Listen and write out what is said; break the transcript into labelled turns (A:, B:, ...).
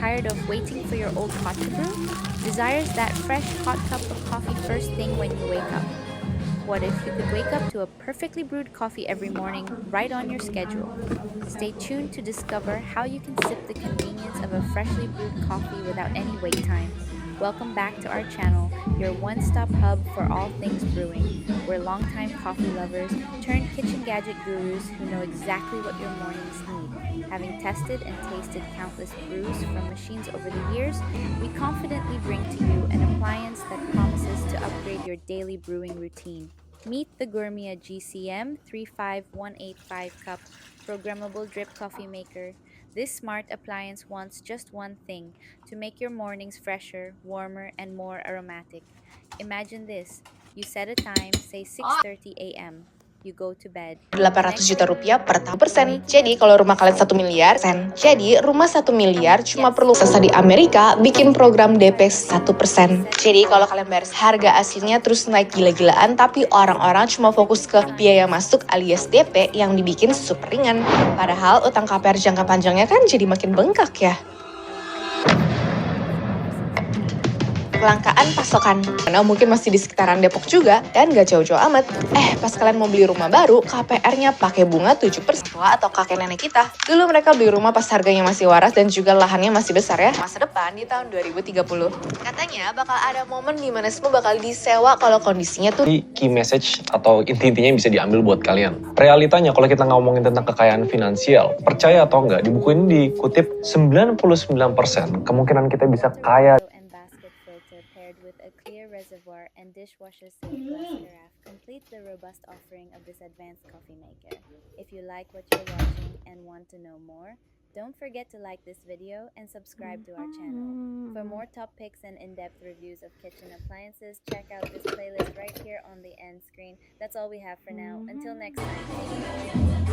A: tired of waiting for your old pot to brew? Desires that fresh hot cup of coffee first thing when you wake up? What if you could wake up to a perfectly brewed coffee every morning right on your schedule? Stay tuned to discover how you can sip the convenience of a freshly brewed coffee without any wait time. Welcome back to our channel, your one-stop hub for all things brewing. We're longtime coffee lovers turned kitchen gadget gurus who know exactly what your mornings need. Having tested and tasted countless brews from machines over the years, we confidently bring to you an appliance that promises to upgrade your daily brewing routine. Meet the Gourmia GCM3518 cup programmable drip coffee maker. This smart appliance wants just one thing: to make your mornings fresher, warmer, and more aromatic. Imagine this: you set a time, say 6:30 a.m. You go to bed.
B: 800 juta rupiah per tahun persen.
A: Waking
B: Jadi
A: up
B: kalau
A: to
B: rumah kalian 1 miliar sen. Jadi rumah 1 miliar cuma
A: Yes.
B: perlu sesa di Amerika bikin program DP 1%. Jadi kalau kalian bayar harga aslinya terus naik gila-gilaan, tapi orang-orang cuma fokus ke biaya masuk alias DP yang dibikin super ringan. Padahal utang KPR jangka panjangnya kan jadi makin bengkak ya. Kelangkaan pasokan, karena mungkin masih di sekitaran Depok juga dan gak jauh-jauh amat. Pas kalian mau beli rumah baru, KPR-nya pakai bunga 7% tua atau kakek nenek kita. Dulu mereka beli rumah pas harganya masih waras dan juga lahannya masih besar ya. Masa depan di tahun 2030. Katanya bakal ada momen di mana semua bakal disewa kalau kondisinya tuh.
C: Key message atau inti-intinya bisa diambil buat kalian. Realitanya kalau kita ngomongin tentang kekayaan finansial, percaya atau enggak, di buku ini dikutip 99% kemungkinan kita bisa kaya.
A: Paired with a clear reservoir and dishwasher safe glass carafe complete the robust offering of this advanced coffee maker. If you like what you're watching and want to know more, don't forget to like this video and subscribe to our channel. For more top picks and in-depth reviews of kitchen appliances, check out this playlist right here on the end screen. That's all we have for now. Until next time.